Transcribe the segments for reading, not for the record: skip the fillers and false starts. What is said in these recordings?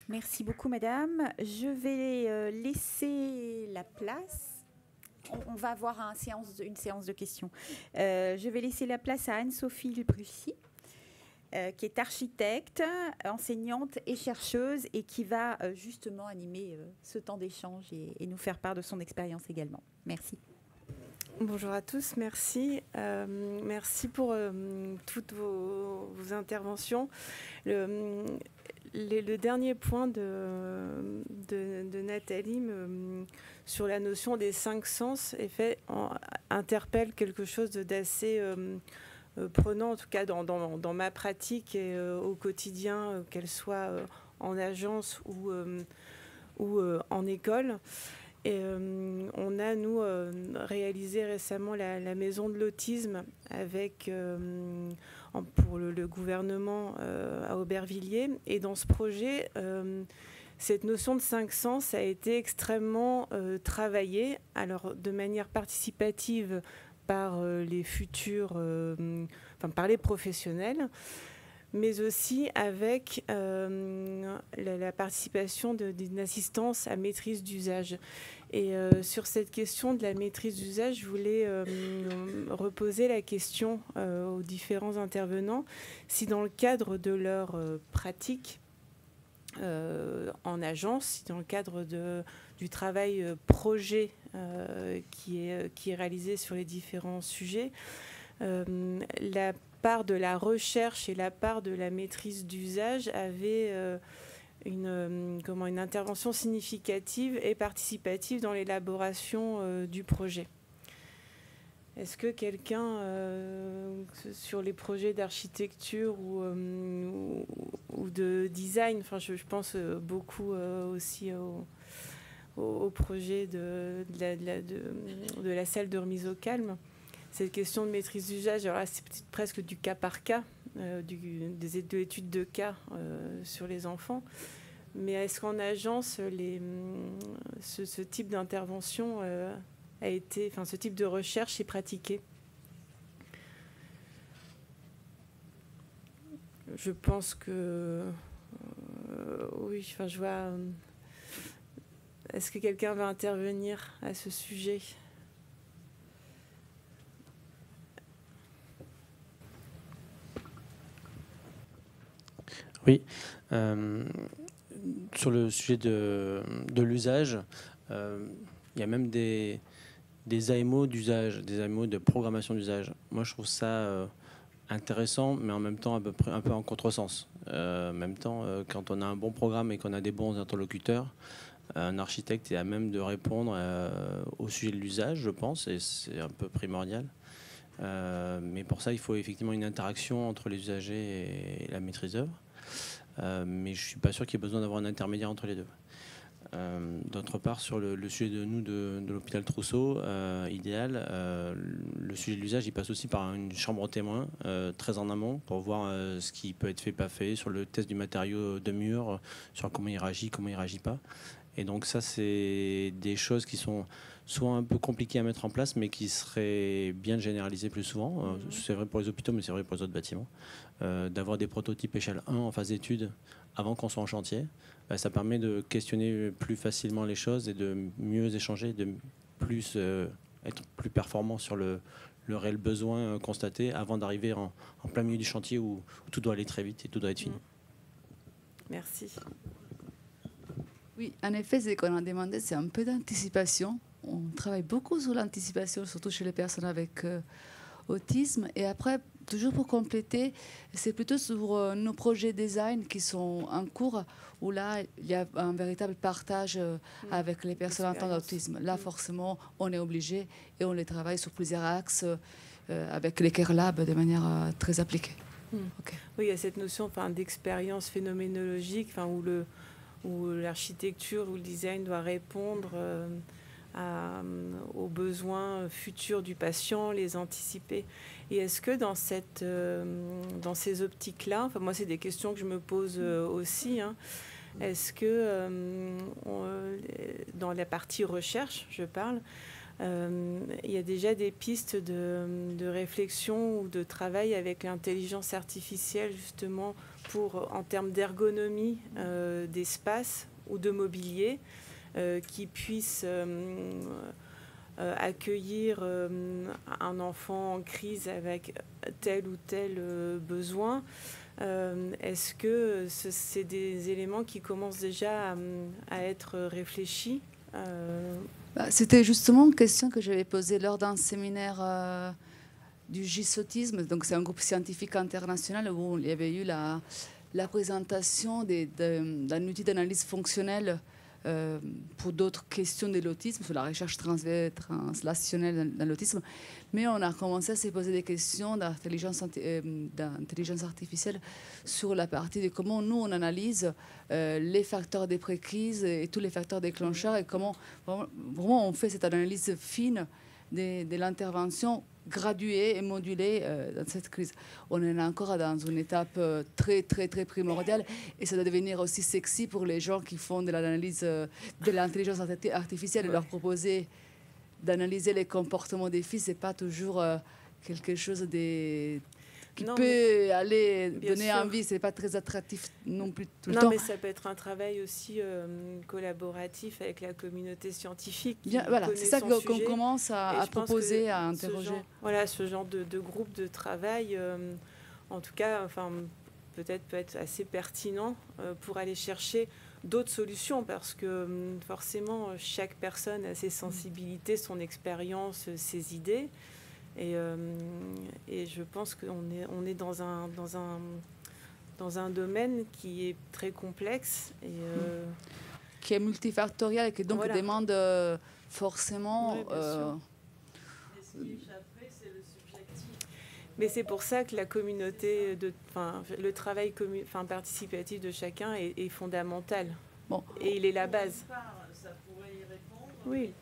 Merci beaucoup, madame. Je vais laisser la place. On va avoir une séance de questions. Je vais laisser la place à Anne-Sophie Lubruchy, qui est architecte, enseignante et chercheuse, et qui va justement animer ce temps d'échange et nous faire part de son expérience également. Merci. Bonjour à tous, merci. Merci pour toutes vos interventions. Le dernier point de Nathalie sur la notion des 5 sens interpelle quelque chose d'assez prenant, en tout cas dans ma pratique et au quotidien, qu'elle soit en agence ou en école. Et on a, nous, réalisé récemment la maison de l'autisme avec, pour le gouvernement à Aubervilliers. Et dans ce projet, cette notion de 5 sens a été extrêmement travaillée, alors de manière participative par les futurs, par les professionnels, mais aussi avec la participation d'une assistance à maîtrise d'usage. Et sur cette question de la maîtrise d'usage, je voulais reposer la question aux différents intervenants, si dans le cadre de leur pratique en agence, si dans le cadre du travail projet qui est réalisé sur les différents sujets, la part de la recherche et la part de la maîtrise d'usage avait une intervention significative et participative dans l'élaboration du projet. Est-ce que quelqu'un, sur les projets d'architecture ou de design, je pense beaucoup aussi au projet de la salle de remise au calme, cette question de maîtrise d'usage, alors là, c'est presque du cas par cas, de l'étude de cas sur les enfants. Mais est-ce qu'en agence, ce type d'intervention ce type de recherche est pratiqué? Je pense que oui. Je vois. Est-ce que quelqu'un va intervenir à ce sujet? Oui, sur le sujet de l'usage, il y a même des AMO d'usage, des AMO de programmation d'usage. Moi, je trouve ça intéressant, mais en même temps un peu en contresens. En même temps, quand on a un bon programme et qu'on a des bons interlocuteurs, un architecte est à même de répondre au sujet de l'usage, je pense, et c'est un peu primordial. Mais pour ça, il faut effectivement une interaction entre les usagers et la maîtrise d'œuvre. Mais je ne suis pas sûr qu'il y ait besoin d'avoir un intermédiaire entre les deux. D'autre part, sur le sujet de l'hôpital Trousseau, idéal, le sujet de l'usage, il passe aussi par une chambre témoin très en amont pour voir ce qui peut être fait, pas fait, sur le test du matériau de mur, sur comment il réagit pas. Et donc ça, c'est des choses qui sont soit un peu compliquées à mettre en place, mais qui seraient bien généralisées plus souvent. C'est vrai pour les hôpitaux, mais c'est vrai pour les autres bâtiments. D'avoir des prototypes échelle 1 en phase d'étude avant qu'on soit en chantier. Ça permet de questionner plus facilement les choses et de mieux échanger, de être plus performant sur le réel besoin constaté avant d'arriver en plein milieu du chantier où tout doit aller très vite et tout doit être fini. Merci. Oui, en effet, ce qu'on a demandé, c'est un peu d'anticipation. On travaille beaucoup sur l'anticipation, surtout chez les personnes avec autisme. Et après, toujours pour compléter, c'est plutôt sur nos projets design qui sont en cours, où là, il y a un véritable partage avec les personnes atteintes d'autisme. Là, forcément, on est obligé et on les travaille sur plusieurs axes avec les Care Labs de manière très appliquée. Okay. Oui, il y a cette notion d'expérience phénoménologique où l'architecture ou le design doit répondre aux besoins futurs du patient, les anticiper. Et est-ce que dans ces optiques-là, moi c'est des questions que je me pose aussi, est-ce que dans la partie recherche, je parle, Il y a déjà des pistes de réflexion ou de travail avec l'intelligence artificielle, justement, en termes d'ergonomie d'espace ou de mobilier, qui puisse accueillir un enfant en crise avec tel ou tel besoin. Est-ce que c'est des éléments qui commencent déjà à être réfléchis? C'était justement une question que j'avais posée lors d'un séminaire du GIS Autisme. Donc, c'est un groupe scientifique international où il y avait eu la présentation d'un outil d'analyse fonctionnelle pour d'autres questions de l'autisme, sur la recherche translationnelle dans l'autisme. Mais on a commencé à se poser des questions d'intelligence artificielle sur la partie de comment nous, on analyse les facteurs de pré-crise et tous les facteurs déclencheurs et comment vraiment on fait cette analyse fine de l'intervention graduée et modulée dans cette crise. On est encore dans une étape très, très, très primordiale et ça doit devenir aussi sexy pour les gens qui font de l'analyse de l'intelligence artificielle et leur proposer d'analyser les comportements des filles. Ce n'est pas toujours quelque chose qui peut aller donner envie. Ce n'est pas très attractif non plus tout le temps. Non, mais ça peut être un travail aussi collaboratif avec la communauté scientifique. Voilà, c'est ça qu'on commence à proposer, à interroger. Ce genre de groupe de travail, en tout cas, peut être assez pertinent pour aller chercher d'autres solutions, parce que forcément, chaque personne a ses sensibilités, son expérience, ses idées. Et je pense qu'on est dans un domaine qui est très complexe. Qui est multifactoriel et qui donc demande forcément... Oui, mais ce qui échapperait, c'est le subjectif. Mais c'est pour ça que la communauté, le travail participatif de chacun est fondamental. Bon. Et il est la base. Ça pourrait y répondre. Oui.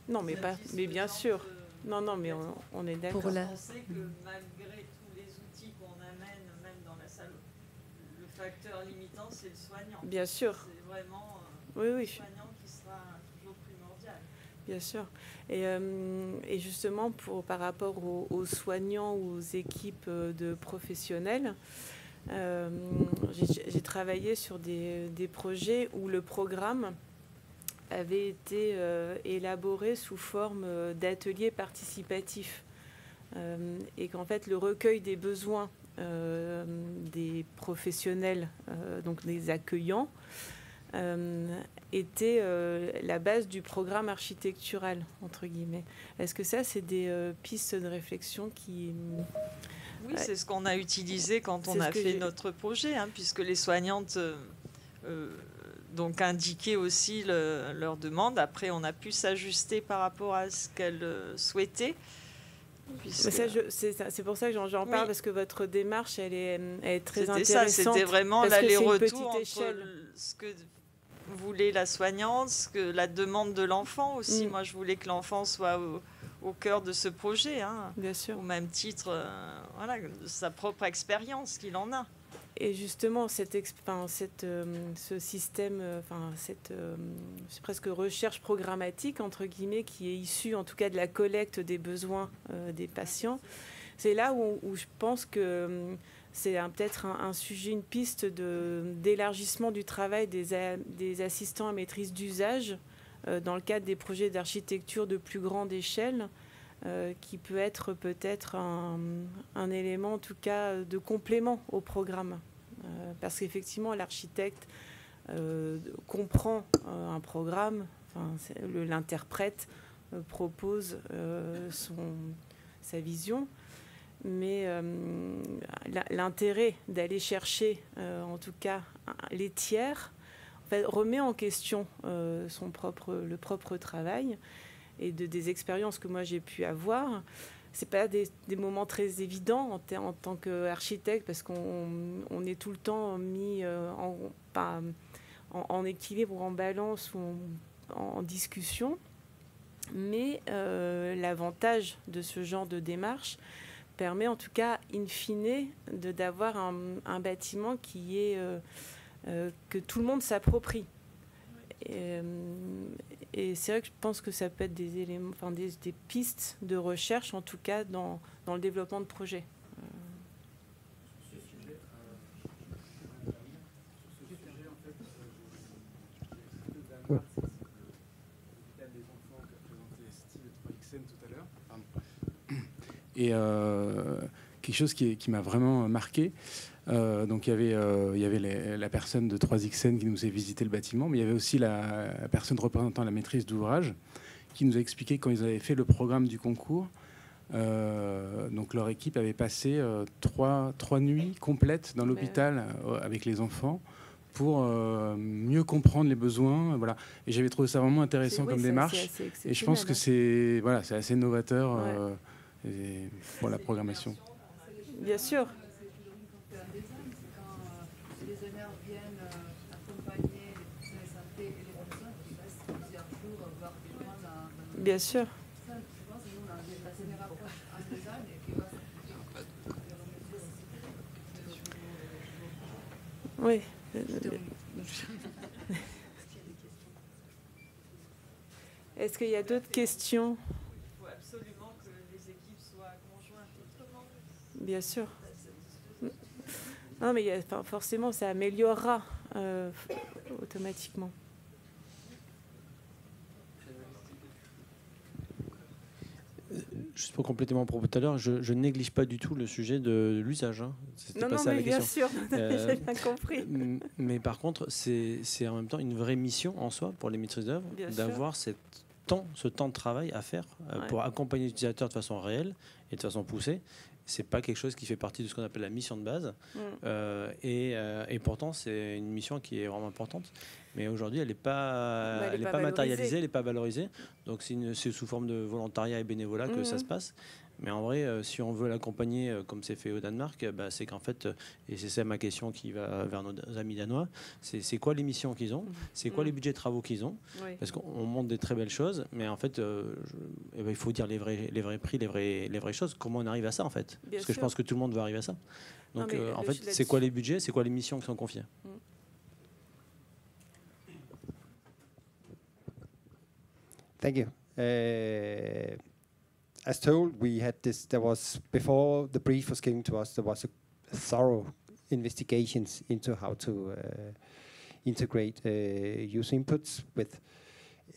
Non, mais bien sûr. Non, mais on est d'accord. On sait que malgré tous les outils qu'on amène, même dans la salle, le facteur limitant, c'est le soignant. Bien sûr. C'est vraiment le soignant qui sera toujours primordial. Bien sûr. Et justement, par rapport aux soignants ou aux équipes de professionnels, j'ai travaillé sur des projets où le programme avait été élaboré sous forme d'ateliers participatifs et qu'en fait le recueil des besoins des professionnels, donc des accueillants, était la base du programme architectural, entre guillemets. Est-ce que ça, c'est des pistes de réflexion qui... Oui, c'est ce qu'on a utilisé quand on a fait notre projet, puisque les soignantes... donc indiquer aussi leur demande. Après, on a pu s'ajuster par rapport à ce qu'elles souhaitaient. C'est pour ça que j'en parle, parce que votre démarche, elle est très intéressante. C'était ça, c'était vraiment l'aller-retour entre ce que voulait la soignante, la demande de l'enfant aussi. Moi, je voulais que l'enfant soit au cœur de ce projet. Bien sûr. Au même titre, de sa propre expérience qu'il en a. Et justement, ce système, c'est presque recherche programmatique, entre guillemets, qui est issue en tout cas de la collecte des besoins des patients, c'est là où je pense que c'est peut-être un sujet, une piste d'élargissement du travail des assistants à maîtrise d'usage dans le cadre des projets d'architecture de plus grande échelle, qui peut être peut-être un élément, en tout cas, de complément au programme. Parce qu'effectivement, l'architecte comprend un programme, l'interprète propose sa vision, mais l'intérêt d'aller chercher, en tout cas, les tiers, en fait, remet en question le propre travail. Et des expériences que moi j'ai pu avoir, c'est pas des moments très évidents en tant qu'architecte, parce qu'on est tout le temps mis en équilibre ou en balance ou en discussion. Mais l'avantage de ce genre de démarche permet en tout cas, in fine, d'avoir un bâtiment qui est que tout le monde s'approprie. Et c'est vrai que je pense que ça peut être des éléments, enfin des pistes de recherche, en tout cas dans le développement de projets. Ouais. Et quelque chose qui m'a vraiment marqué, donc il y avait la personne de 3XN qui nous a visité le bâtiment, mais il y avait aussi la personne représentant la maîtrise d'ouvrage qui nous a expliqué quand ils avaient fait le programme du concours. Donc leur équipe avait passé 3 nuits complètes dans l'hôpital avec les enfants pour mieux comprendre les besoins, voilà. Et j'avais trouvé ça vraiment intéressant comme démarche. Et je pense que c'est assez novateur pour la programmation. Bien sûr. Bien sûr. Oui. Est-ce qu'il y a d'autres questions? Il faut absolument que les équipes soient conjointes autrement. Bien sûr. Non, mais forcément, ça améliorera automatiquement. Juste pour compléter mon propos tout à l'heure, je néglige pas du tout le sujet de l'usage. Hein. Non, mais bien sûr, j'ai bien compris. Mais par contre, c'est en même temps une vraie mission en soi pour les maîtrises d'œuvre d'avoir ce temps de travail à faire pour accompagner l'utilisateur de façon réelle et de façon poussée. C'est pas quelque chose qui fait partie de ce qu'on appelle la mission de base. Et pourtant, c'est une mission qui est vraiment importante. Mais aujourd'hui, elle n'est pas, matérialisée, elle n'est pas valorisée. Donc, c'est sous forme de volontariat et bénévolat que ça se passe. Mais en vrai, si on veut l'accompagner comme c'est fait au Danemark, c'est qu'en fait, et c'est ça ma question qui va vers nos amis danois, c'est quoi les missions qu'ils ont, c'est quoi les budgets de travaux qu'ils ont, parce qu'on montre des très belles choses, mais en fait, il faut dire les vrais prix, les vraies choses. Comment on arrive à ça en fait? Parce que je pense que tout le monde veut arriver à ça. Donc en fait, c'est quoi les budgets, c'est quoi les missions qui sont confiées? Thank you. As told, we had this. There was, before the brief was given to us, there was a thorough investigations into how to integrate user inputs with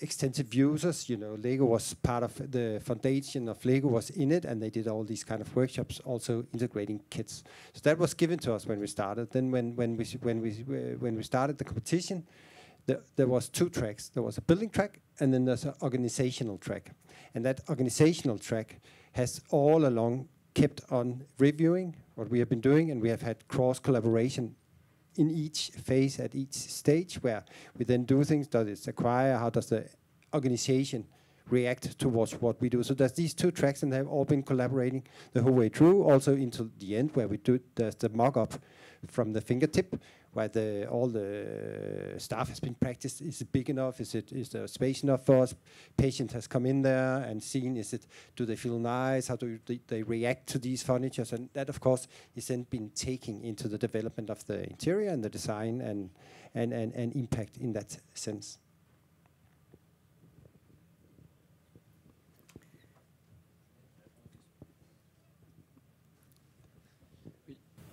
extensive users. You know, Lego was part of the foundation of Lego, was in it, and they did all these kind of workshops, also integrating kits. So that was given to us when we started. Then when we started the competition, there was 2 tracks. There was a building track, and then there's an organizational track. And that organizational track has all along kept on reviewing what we have been doing, and we have had cross-collaboration in each phase at each stage, where we then do things. Does it acquire? How does the organization react towards what we do? So there's these 2 tracks, and they've all been collaborating the whole way through, also into the end, where we do the mock-up from the fingertip, where all the staff has been practiced. Is it big enough? Is there space enough for us? Patient has come in there and seen, do they feel nice? How do they react to these furnitures? And that, of course, is then been taken into the development of the interior and the design and impact in that sense.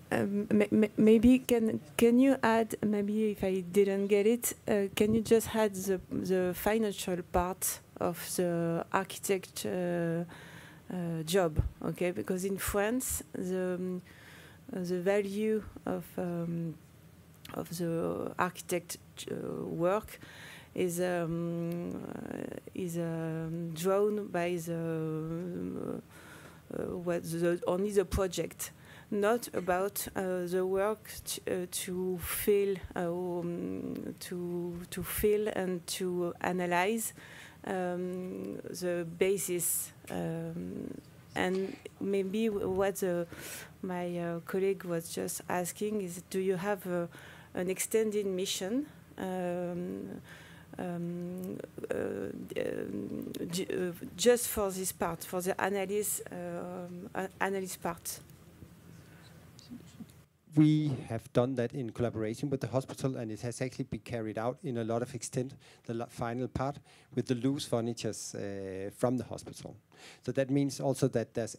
Maybe can you add, maybe if I didn't get it, can you just add the financial part of the architect job, okay? Because in France, the value of the architect work is drawn by only the project. Not about the work to fill and to analyze the basis, and maybe what my colleague was just asking is, do you have an extended mission just for this part, for the analysis part? we have done that in collaboration with the hospital, and it has actually been carried out in a lot of extent, the final part, with the loose furnitures from the hospital. So that means also that there's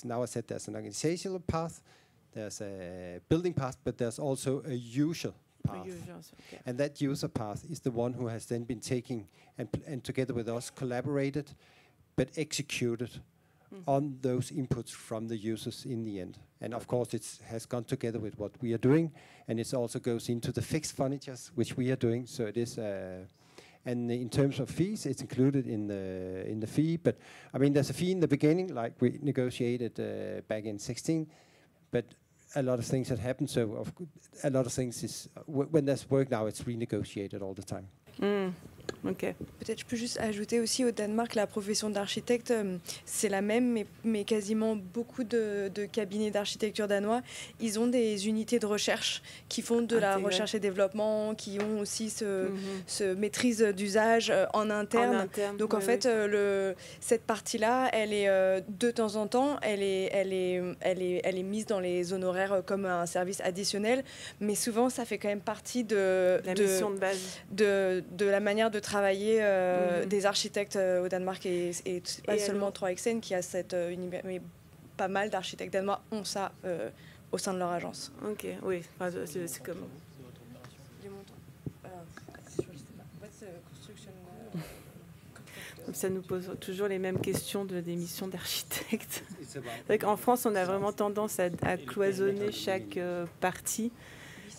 now I said there's an organizational path, there's a building path, but there's also a user path. Okay. And that user path is the one who has then been taking and together with us collaborated, but executed on those inputs from the users in the end. And of course it has gone together with what we are doing, and it also goes into the fixed furnitures which we are doing. So it is and in terms of fees, it's included in the fee, but I mean there's a fee in the beginning like we negotiated back in 2016, but a lot of things had happened, so a lot of things is when there's work now, it's renegotiated all the time. Okay. Peut-être je peux juste ajouter aussi au Danemark, la profession d'architecte, c'est la même, mais quasiment beaucoup de cabinets d'architecture danois, ils ont des unités de recherche qui font de la recherche et développement, qui ont aussi ce maîtrise d'usage en interne. Donc en fait, cette partie-là, elle est de temps en temps, elle est mise dans les honoraires comme un service additionnel, mais souvent ça fait quand même partie de la mission de base, de la manière de travailler des architectes au Danemark, et pas seulement 3XN qui a cette mais pas mal d'architectes danois ont ça au sein de leur agence. Ok, oui, enfin, c'est comme... Ça nous pose toujours les mêmes questions des missions d'architectes. En France, on a vraiment tendance à cloisonner chaque partie.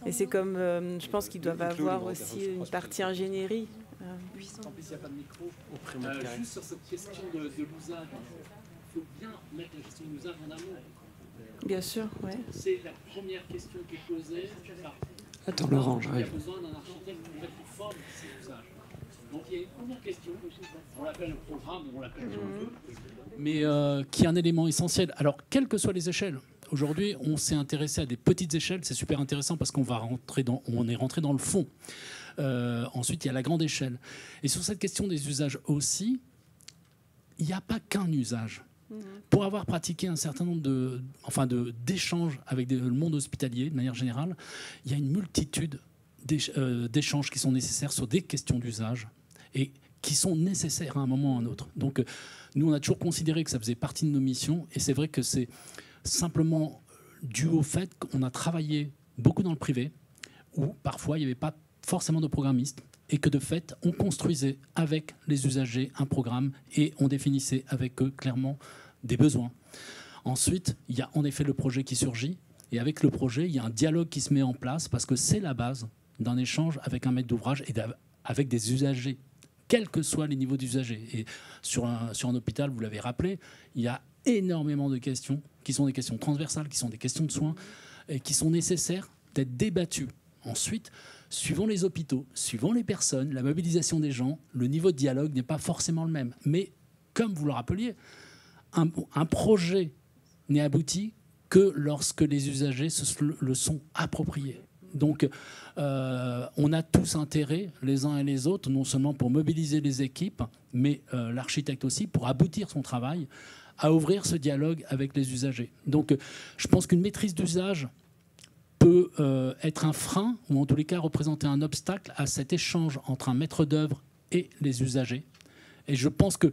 Et c'est comme, je pense qu'ils doivent avoir aussi une partie ingénierie. 800. En plus, il n'y a pas de micro. Juste sur cette question de l'usage, il faut bien mettre la question de l'usage en amont. Bien sûr, oui. C'est la première question qui est posée. Attends, Laurent, j'arrive. Il y a besoin d'un architecte pour mettre en forme ces usages. Donc il y a une première question, on l'appelle le programme, on l'appelle comme on veut. Mais qui est un élément essentiel. Alors, quelles que soient les échelles, aujourd'hui, on s'est intéressé à des petites échelles. C'est super intéressant parce qu'on est rentré dans le fond. Ensuite, il y a la grande échelle. Et sur cette question des usages aussi, il n'y a pas qu'un usage. Pour avoir pratiqué un certain nombre d'échanges avec le monde hospitalier, de manière générale, il y a une multitude d'échanges qui sont nécessaires sur des questions d'usage et qui sont nécessaires à un moment ou à un autre. Donc, nous, on a toujours considéré que ça faisait partie de nos missions, et c'est vrai que c'est simplement dû au fait qu'on a travaillé beaucoup dans le privé, où parfois il n'y avait pas forcément de programmistes, et que de fait, on construisait avec les usagers un programme et on définissait avec eux clairement des besoins. Ensuite, il y a en effet le projet qui surgit, et avec le projet, il y a un dialogue qui se met en place, parce que c'est la base d'un échange avec un maître d'ouvrage et avec des usagers, quels que soient les niveaux d'usagers. Et sur un hôpital, vous l'avez rappelé, il y a énormément de questions qui sont des questions transversales, qui sont des questions de soins, et qui sont nécessaires d'être débattues. Ensuite, suivant les hôpitaux, suivant les personnes, la mobilisation des gens, le niveau de dialogue n'est pas forcément le même. Mais comme vous le rappeliez, un projet n'est abouti que lorsque les usagers le sont appropriés. Donc, on a tous intérêt, les uns et les autres, non seulement pour mobiliser les équipes, mais l'architecte aussi, pour aboutir son travail, à ouvrir ce dialogue avec les usagers. Donc, je pense qu'une maîtrise d'usage peut être un frein, ou en tous les cas représenter un obstacle à cet échange entre un maître d'œuvre et les usagers. Et je pense que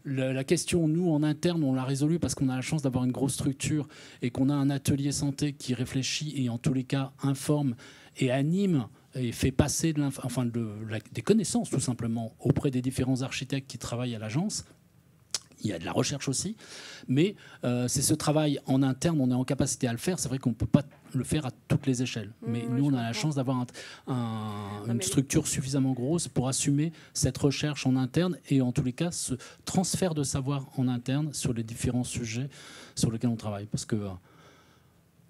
la question, nous, en interne, on l'a résolue parce qu'on a la chance d'avoir une grosse structure et qu'on a un atelier santé qui réfléchit et, en tous les cas, informe et anime et fait passer des connaissances, tout simplement, auprès des différents architectes qui travaillent à l'agence. Il y a de la recherche aussi, mais c'est ce travail en interne, on est en capacité à le faire. C'est vrai qu'on ne peut pas le faire à toutes les échelles, mais nous, on a la chance d'avoir une structure suffisamment grosse pour assumer cette recherche en interne et en tous les cas ce transfert de savoir en interne sur les différents sujets sur lesquels on travaille, parce que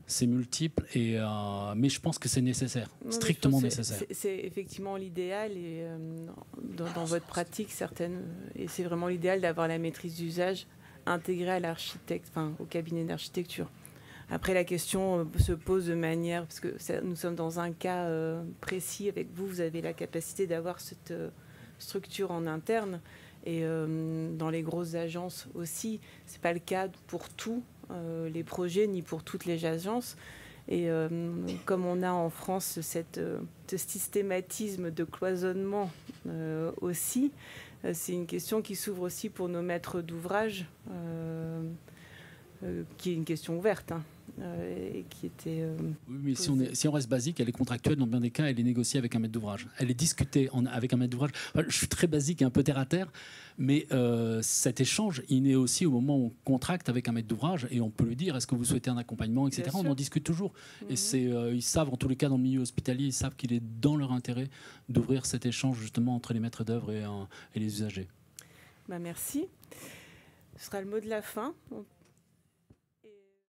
c'est multiple, mais je pense que c'est nécessaire, strictement nécessaire. C'est effectivement l'idéal, et dans votre pratique certaine, et c'est vraiment l'idéal d'avoir la maîtrise d'usage intégrée à l'architecte, au cabinet d'architecture. Après, la question se pose de manière, parce que nous sommes dans un cas précis, avec vous avez la capacité d'avoir cette structure en interne, et dans les grosses agences aussi, c'est pas le cas pour tous les projets ni pour toutes les agences, Et comme on a en France ce systématisme de cloisonnement aussi, c'est une question qui s'ouvre aussi pour nos maîtres d'ouvrage, qui est une question ouverte. Et qui était oui, mais si on reste basique, elle est contractuelle dans bien des cas, elle est négociée avec un maître d'ouvrage. Elle est discutée avec un maître d'ouvrage. Enfin, je suis très basique et un peu terre à terre, mais cet échange, il naît aussi au moment où on contracte avec un maître d'ouvrage et on peut lui dire est-ce que vous souhaitez un accompagnement, etc. On en discute toujours. Et ils savent, en tous les cas, dans le milieu hospitalier, ils savent qu'il est dans leur intérêt d'ouvrir cet échange justement entre les maîtres d'œuvre et les usagers. Merci. Ce sera le mot de la fin.